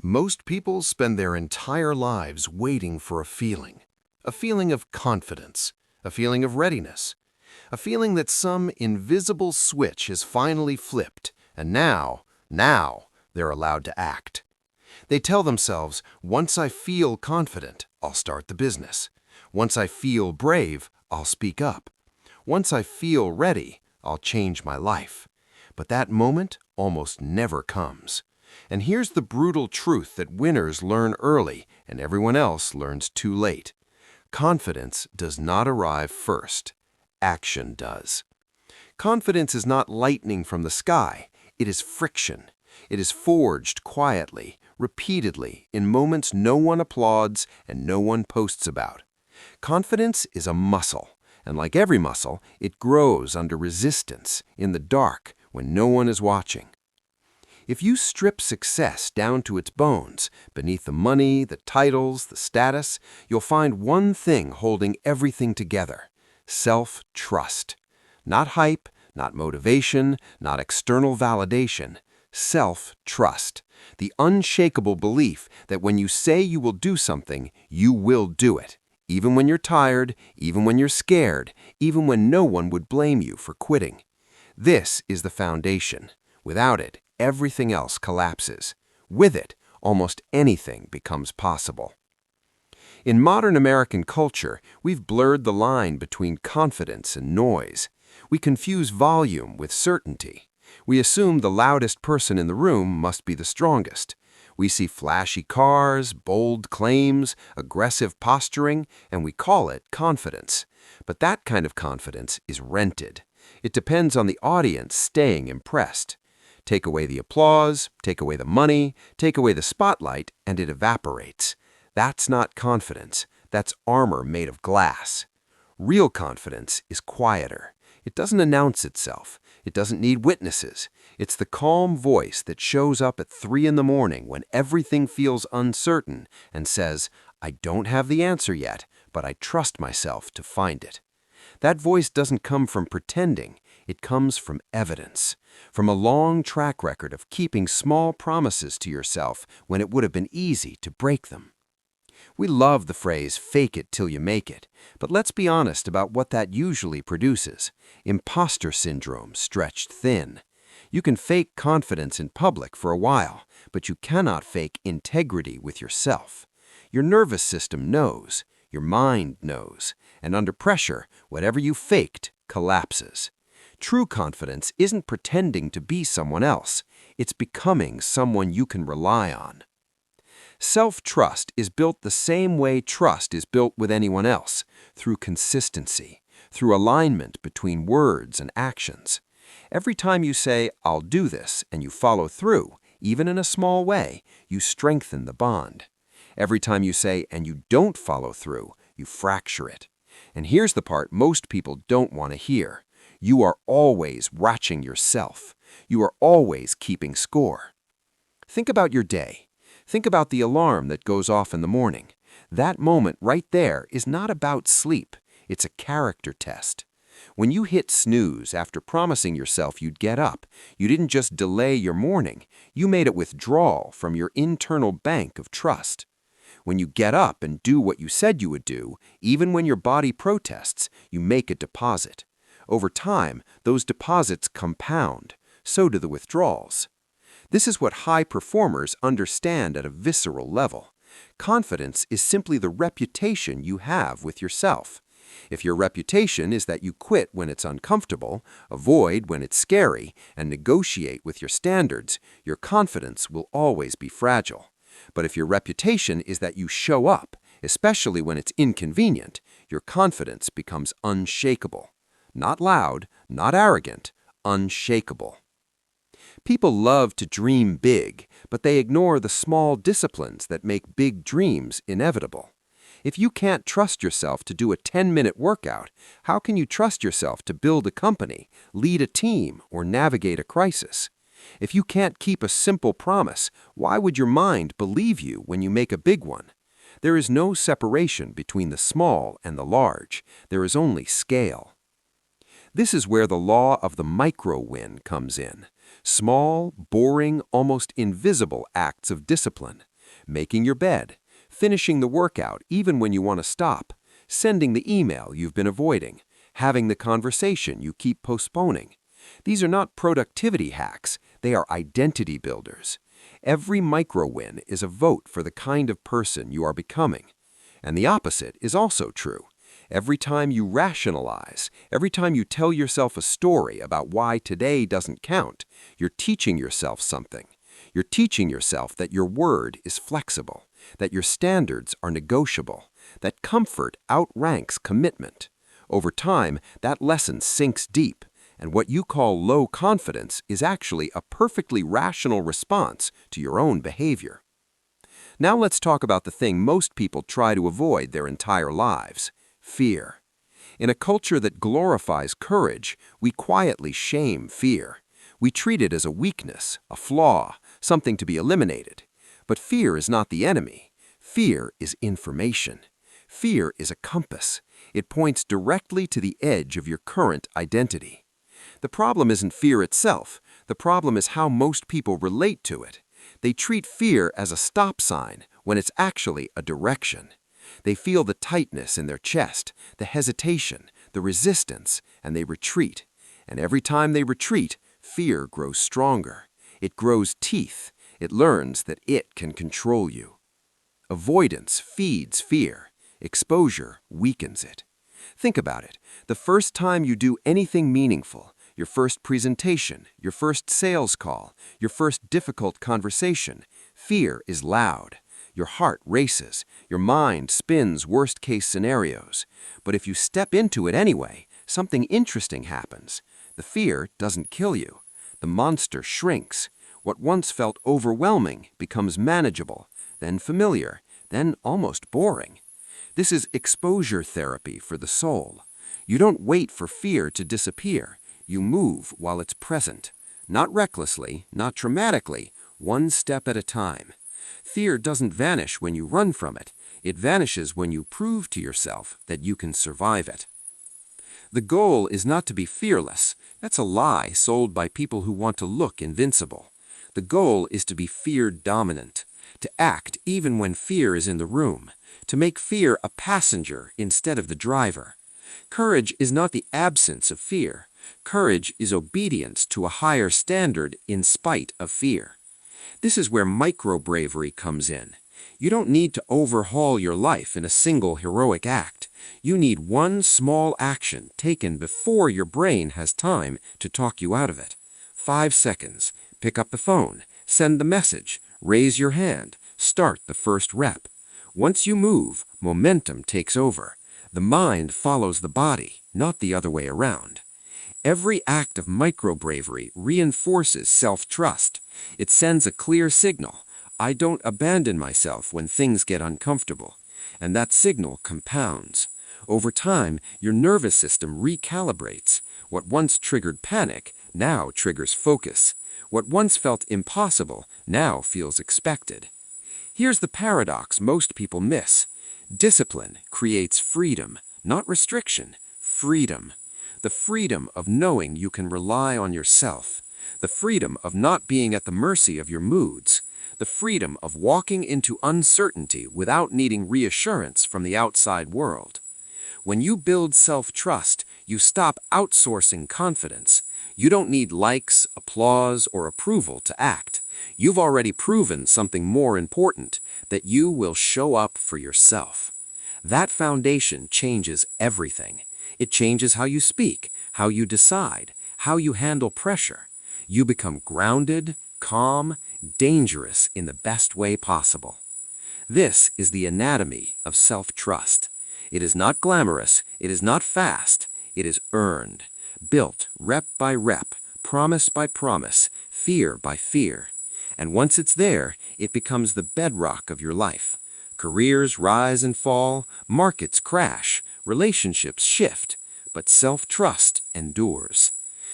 Most people spend their entire lives waiting for a feeling of confidence, a feeling of readiness, a feeling that some invisible switch has finally flipped, and now, they're allowed to act. They tell themselves, once I feel confident, I'll start the business. Once I feel brave, I'll speak up. Once I feel ready, I'll change my life. But that moment almost never comes. And here's the brutal truth that winners learn early and everyone else learns too late. Confidence does not arrive first. Action does. Confidence is not lightning from the sky. It is friction. It is forged quietly, repeatedly, in moments no one applauds and no one posts about. Confidence is a muscle, and like every muscle, it grows under resistance, in the dark, when no one is watching. If you strip success down to its bones, beneath the money, the titles, the status, you'll find one thing holding everything together: self-trust. Not hype, not motivation, not external validation. Self-trust. The unshakable belief that when you say you will do something, you will do it. Even when you're tired, even when you're scared, even when no one would blame you for quitting. This is the foundation. Without it, everything else collapses. With it, almost anything becomes possible. In modern American culture, we've blurred the line between confidence and noise. We confuse volume with certainty. We assume the loudest person in the room must be the strongest. We see flashy cars, bold claims, aggressive posturing, and we call it confidence. But that kind of confidence is rented. It depends on the audience staying impressed. Take away the applause, take away the money, take away the spotlight, and it evaporates. That's not confidence. That's armor made of glass. Real confidence is quieter. It doesn't announce itself. It doesn't need witnesses. It's the calm voice that shows up at 3 in the morning when everything feels uncertain and says, I don't have the answer yet, but I trust myself to find it. That voice doesn't come from pretending. It comes from evidence, from a long track record of keeping small promises to yourself when it would have been easy to break them. We love the phrase, fake it till you make it, but let's be honest about what that usually produces. Imposter syndrome stretched thin. You can fake confidence in public for a while, but you cannot fake integrity with yourself. Your nervous system knows, your mind knows, and under pressure, whatever you faked collapses. True confidence isn't pretending to be someone else. It's becoming someone you can rely on. Self-trust is built the same way trust is built with anyone else, through consistency, through alignment between words and actions. Every time you say, I'll do this, and you follow through, even in a small way, you strengthen the bond. Every time you say, and you don't follow through, you fracture it. And here's the part most people don't want to hear. You are always watching yourself. You are always keeping score. Think about your day. Think about the alarm that goes off in the morning. That moment right there is not about sleep. It's a character test. When you hit snooze after promising yourself you'd get up, you didn't just delay your morning. You made it withdrawal from your internal bank of trust. When you get up and do what you said you would do, even when your body protests, you make a deposit. Over time, those deposits compound. So do the withdrawals. This is what high performers understand at a visceral level. Confidence is simply the reputation you have with yourself. If your reputation is that you quit when it's uncomfortable, avoid when it's scary, and negotiate with your standards, your confidence will always be fragile. But if your reputation is that you show up, especially when it's inconvenient, your confidence becomes unshakable. Not loud, not arrogant, unshakable. People love to dream big, but they ignore the small disciplines that make big dreams inevitable. If you can't trust yourself to do a 10-minute workout, how can you trust yourself to build a company, lead a team, or navigate a crisis? If you can't keep a simple promise, why would your mind believe you when you make a big one? There is no separation between the small and the large. There is only scale. This is where the law of the micro-win comes in. Small, boring, almost invisible acts of discipline. Making your bed, finishing the workout even when you want to stop, sending the email you've been avoiding, having the conversation you keep postponing. These are not productivity hacks, they are identity builders. Every micro-win is a vote for the kind of person you are becoming. And the opposite is also true. Every time you rationalize, every time you tell yourself a story about why today doesn't count, you're teaching yourself something. You're teaching yourself that your word is flexible, that your standards are negotiable, that comfort outranks commitment. Over time, that lesson sinks deep, and what you call low confidence is actually a perfectly rational response to your own behavior. Now let's talk about the thing most people try to avoid their entire lives: fear. In a culture that glorifies courage, we quietly shame fear. We treat it as a weakness, a flaw, something to be eliminated. But fear is not the enemy. Fear is information. Fear is a compass. It points directly to the edge of your current identity. The problem isn't fear itself. The problem is how most people relate to it. They treat fear as a stop sign when it's actually a direction. They feel the tightness in their chest, the hesitation, the resistance, and they retreat. And every time they retreat, fear grows stronger. It grows teeth. It learns that it can control you. Avoidance feeds fear. Exposure weakens it. Think about it. The first time you do anything meaningful, your first presentation, your first sales call, your first difficult conversation, fear is loud. Your heart races. Your mind spins worst-case scenarios. But if you step into it anyway, something interesting happens. The fear doesn't kill you. The monster shrinks. What once felt overwhelming becomes manageable, then familiar, then almost boring. This is exposure therapy for the soul. You don't wait for fear to disappear. You move while it's present. Not recklessly, not dramatically, one step at a time. Fear doesn't vanish when you run from it. It vanishes when you prove to yourself that you can survive it. The goal is not to be fearless. That's a lie sold by people who want to look invincible. The goal is to be fear-dominant, to act even when fear is in the room, to make fear a passenger instead of the driver. Courage is not the absence of fear. Courage is obedience to a higher standard in spite of fear. This is where micro-bravery comes in. You don't need to overhaul your life in a single heroic act. You need one small action taken before your brain has time to talk you out of it. 5 seconds. Pick up the phone. Send the message. Raise your hand. Start the first rep. Once you move, momentum takes over. The mind follows the body, not the other way around. Every act of micro-bravery reinforces self-trust. It sends a clear signal. I don't abandon myself when things get uncomfortable. And that signal compounds. Over time, your nervous system recalibrates. What once triggered panic now triggers focus. What once felt impossible now feels expected. Here's the paradox most people miss. Discipline creates freedom, not restriction, freedom. The freedom of knowing you can rely on yourself. The freedom of not being at the mercy of your moods. The freedom of walking into uncertainty without needing reassurance from the outside world. When you build self-trust, you stop outsourcing confidence. You don't need likes, applause, or approval to act. You've already proven something more important, that you will show up for yourself. That foundation changes everything. It changes how you speak, how you decide, how you handle pressure. You become grounded, calm, dangerous in the best way possible. This is the anatomy of self-trust. It is not glamorous, it is not fast, it is earned, built rep by rep, promise by promise, fear by fear. And once it's there, it becomes the bedrock of your life. Careers rise and fall, markets crash, relationships shift, but self-trust endures.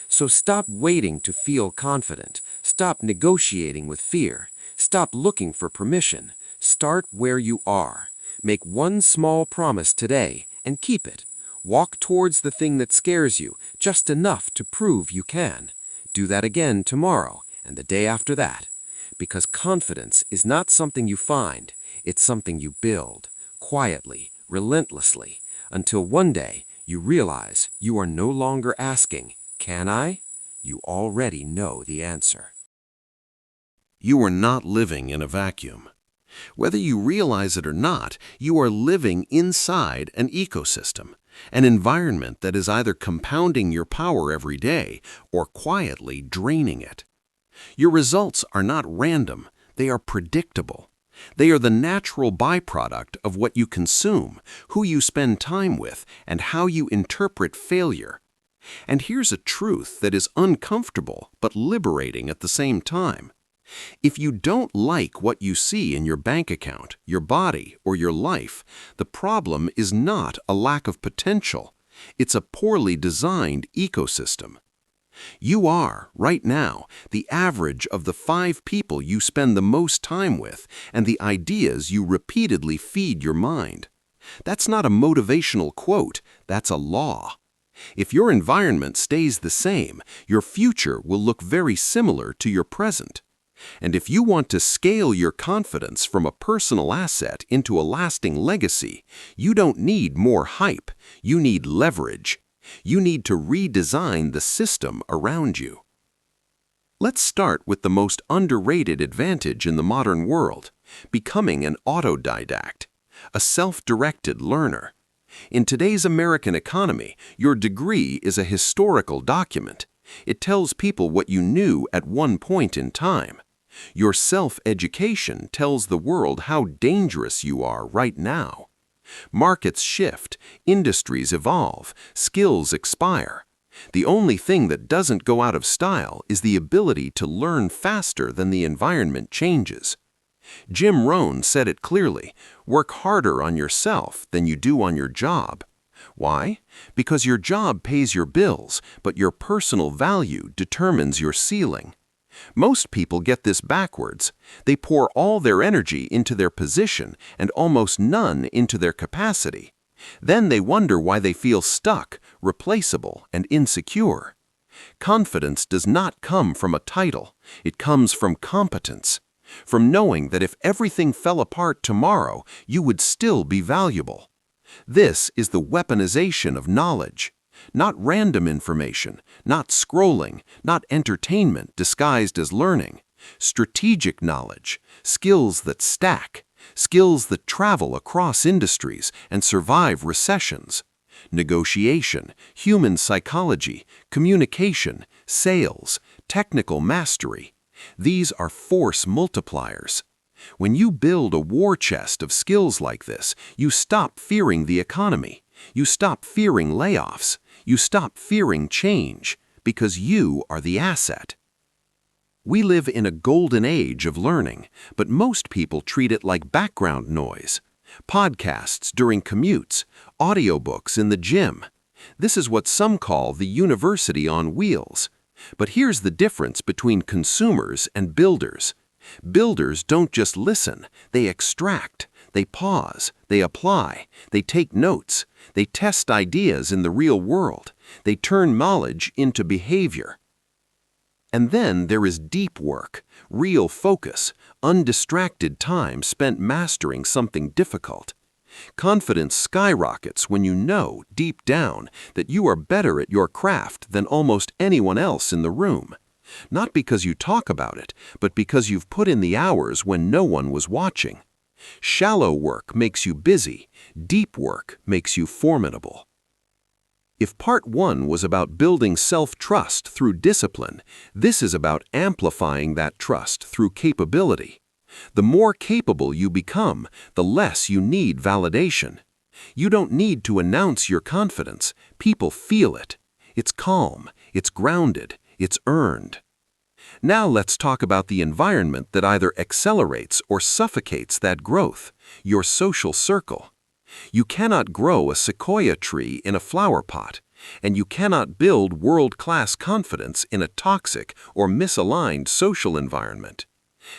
So stop waiting to feel confident. Stop negotiating with fear. Stop looking for permission. Start where you are. Make one small promise today and keep it. Walk towards the thing that scares you, just enough to prove you can. Do that again tomorrow and the day after that. Because confidence is not something you find, it's something you build, quietly, relentlessly, until one day you realize you are no longer asking, "Can I?" You already know the answer. You are not living in a vacuum. Whether you realize it or not, you are living inside an ecosystem, an environment that is either compounding your power every day or quietly draining it. Your results are not random, they are predictable. They are the natural byproduct of what you consume, who you spend time with, and how you interpret failure. And here's a truth that is uncomfortable but liberating at the same time. If you don't like what you see in your bank account, your body, or your life, the problem is not a lack of potential. It's a poorly designed ecosystem. You are, right now, the average of the 5 people you spend the most time with and the ideas you repeatedly feed your mind. That's not a motivational quote, that's a law. If your environment stays the same, your future will look very similar to your present. And if you want to scale your confidence from a personal asset into a lasting legacy, you don't need more hype, you need leverage. You need to redesign the system around you. Let's start with the most underrated advantage in the modern world, becoming an autodidact, a self-directed learner. In today's American economy, your degree is a historical document. It tells people what you knew at one point in time. Your self-education tells the world how dangerous you are right now. Markets shift, industries evolve, skills expire. The only thing that doesn't go out of style is the ability to learn faster than the environment changes. Jim Rohn said it clearly, work harder on yourself than you do on your job. Why? Because your job pays your bills, but your personal value determines your ceiling. Most people get this backwards. They pour all their energy into their position and almost none into their capacity. Then they wonder why they feel stuck, replaceable, and insecure. Confidence does not come from a title. It comes from competence, from knowing that if everything fell apart tomorrow, you would still be valuable. This is the weaponization of knowledge. Not random information, not scrolling, not entertainment disguised as learning. Strategic knowledge, skills that stack, skills that travel across industries and survive recessions. Negotiation, human psychology, communication, sales, technical mastery. These are force multipliers. When you build a war chest of skills like this, you stop fearing the economy. You stop fearing layoffs. You stop fearing change, because you are the asset. We live in a golden age of learning, but most people treat it like background noise. Podcasts during commutes, audiobooks in the gym. This is what some call the university on wheels. But here's the difference between consumers and builders. Builders don't just listen, they extract. They pause, they apply, they take notes, they test ideas in the real world, they turn knowledge into behavior. And then there is deep work, real focus, undistracted time spent mastering something difficult. Confidence skyrockets when you know, deep down, that you are better at your craft than almost anyone else in the room. Not because you talk about it, but because you've put in the hours when no one was watching. Shallow work makes you busy, deep work makes you formidable. If part 1 was about building self-trust through discipline, this is about amplifying that trust through capability. The more capable you become, the less you need validation. You don't need to announce your confidence. People feel it. It's calm, it's grounded, it's earned. Now let's talk about the environment that either accelerates or suffocates that growth, your social circle. You cannot grow a sequoia tree in a flower pot, and you cannot build world-class confidence in a toxic or misaligned social environment.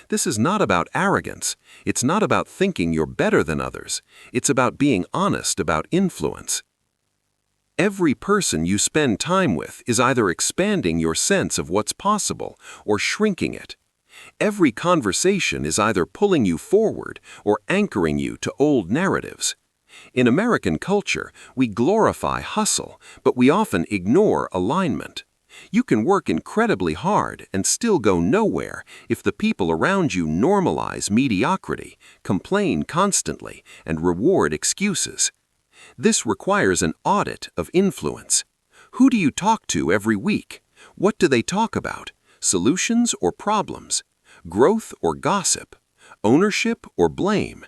This is not about arrogance. It's not about thinking you're better than others. It's about being honest about influence. Every person you spend time with is either expanding your sense of what's possible or shrinking it. Every conversation is either pulling you forward or anchoring you to old narratives. In American culture, we glorify hustle, but we often ignore alignment. You can work incredibly hard and still go nowhere if the people around you normalize mediocrity, complain constantly, and reward excuses. This requires an audit of influence. Who do you talk to every week? What do they talk about? Solutions or problems? Growth or gossip? Ownership or blame?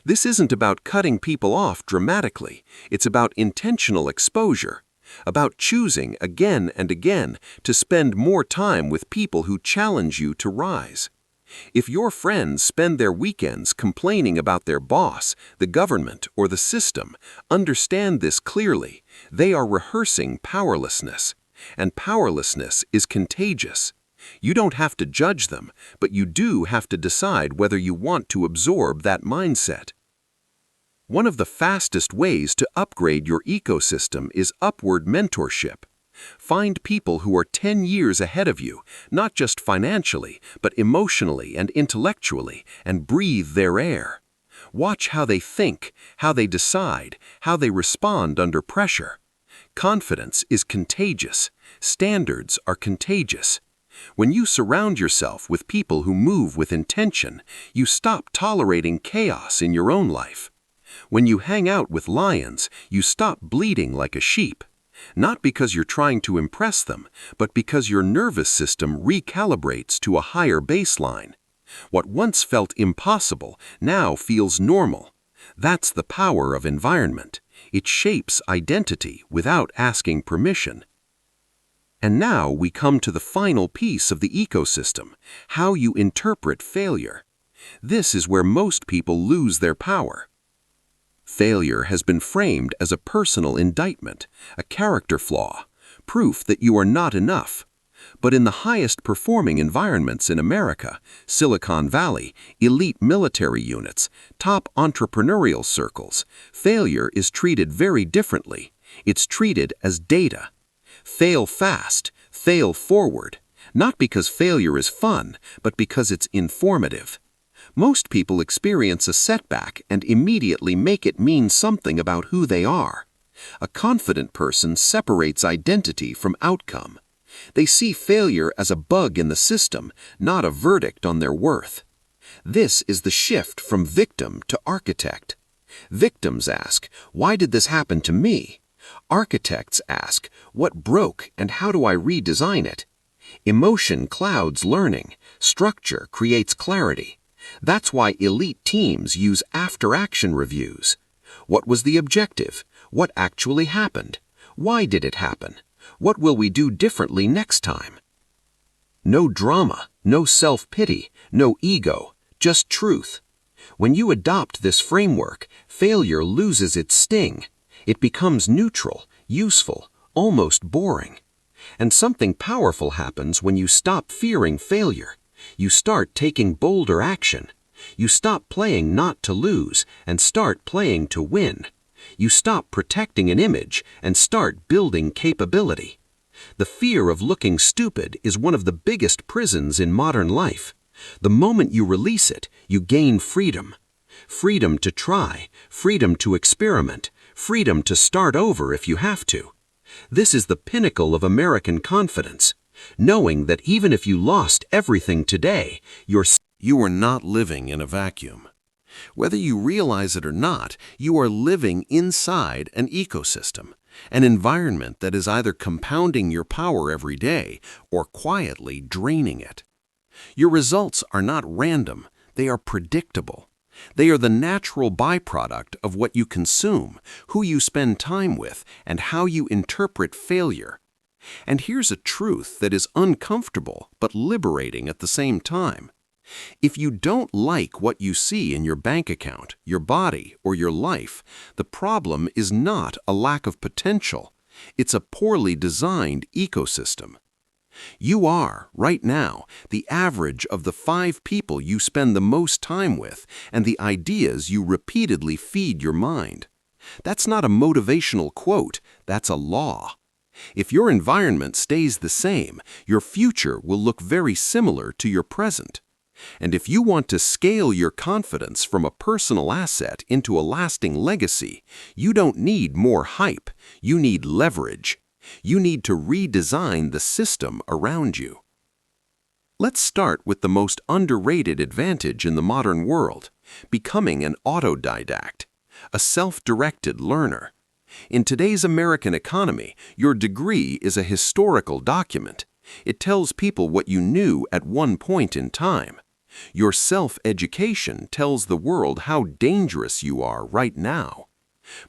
This isn't about cutting people off dramatically. It's about intentional exposure, about choosing again and again to spend more time with people who challenge you to rise. If your friends spend their weekends complaining about their boss, the government, or the system, understand this clearly. They are rehearsing powerlessness, and powerlessness is contagious. You don't have to judge them, but you do have to decide whether you want to absorb that mindset. One of the fastest ways to upgrade your ecosystem is upward mentorship. Find people who are 10 years ahead of you, not just financially, but emotionally and intellectually, and breathe their air. Watch how they think, how they decide, how they respond under pressure. Confidence is contagious. Standards are contagious. When you surround yourself with people who move with intention, you stop tolerating chaos in your own life. When you hang out with lions, you stop bleeding like a sheep. Not because you're trying to impress them, but because your nervous system recalibrates to a higher baseline. What once felt impossible now feels normal. That's the power of environment. It shapes identity without asking permission. And now we come to the final piece of the ecosystem, how you interpret failure. This is where most people lose their power. Failure has been framed as a personal indictment, a character flaw, proof that you are not enough. But in the highest performing environments in America, Silicon Valley, elite military units, top entrepreneurial circles, failure is treated very differently. It's treated as data. Fail fast, fail forward, not because failure is fun, but because it's informative. Most people experience a setback and immediately make it mean something about who they are. A confident person separates identity from outcome. They see failure as a bug in the system, not a verdict on their worth. This is the shift from victim to architect. Victims ask, "Why did this happen to me?" Architects ask, "What broke and how do I redesign it?" Emotion clouds learning. Structure creates clarity. That's why elite teams use after-action reviews. What was the objective? What actually happened? Why did it happen? What will we do differently next time? No drama, no self-pity, no ego, just truth. When you adopt this framework, failure loses its sting. It becomes neutral, useful, almost boring. And something powerful happens when you stop fearing failure. You start taking bolder action. You stop playing not to lose and start playing to win. You stop protecting an image and start building capability. The fear of looking stupid is one of the biggest prisons in modern life. The moment you release it, you gain freedom. Freedom to try, freedom to experiment, freedom to start over if you have to. This is the pinnacle of American confidence, knowing that even if you lost everything today, You are not living in a vacuum. Whether you realize it or not, you are living inside an ecosystem, an environment that is either compounding your power every day or quietly draining it. Your results are not random, they are predictable. They are the natural byproduct of what you consume, who you spend time with, and how you interpret failure. And here's a truth that is uncomfortable but liberating at the same time. If you don't like what you see in your bank account, your body, or your life, the problem is not a lack of potential. It's a poorly designed ecosystem. You are, right now, the average of the 5 people you spend the most time with and the ideas you repeatedly feed your mind. That's not a motivational quote, that's a law. If your environment stays the same, your future will look very similar to your present. And if you want to scale your confidence from a personal asset into a lasting legacy, you don't need more hype, you need leverage. You need to redesign the system around you. Let's start with the most underrated advantage in the modern world, becoming an autodidact, a self-directed learner. In today's American economy, your degree is a historical document. It tells people what you knew at one point in time. Your self-education tells the world how dangerous you are right now.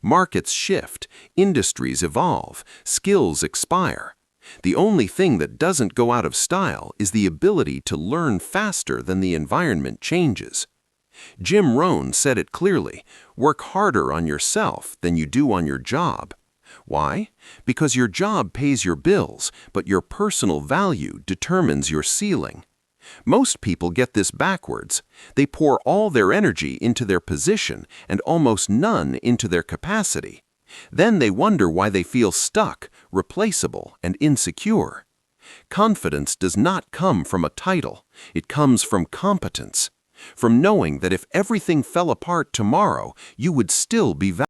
Markets shift, industries evolve, skills expire. The only thing that doesn't go out of style is the ability to learn faster than the environment changes. Jim Rohn said it clearly, work harder on yourself than you do on your job. Why? Because your job pays your bills, but your personal value determines your ceiling. Most people get this backwards. They pour all their energy into their position and almost none into their capacity. Then they wonder why they feel stuck, replaceable, and insecure. Confidence does not come from a title. It comes from competence. From knowing that if everything fell apart tomorrow, you would still be valuable.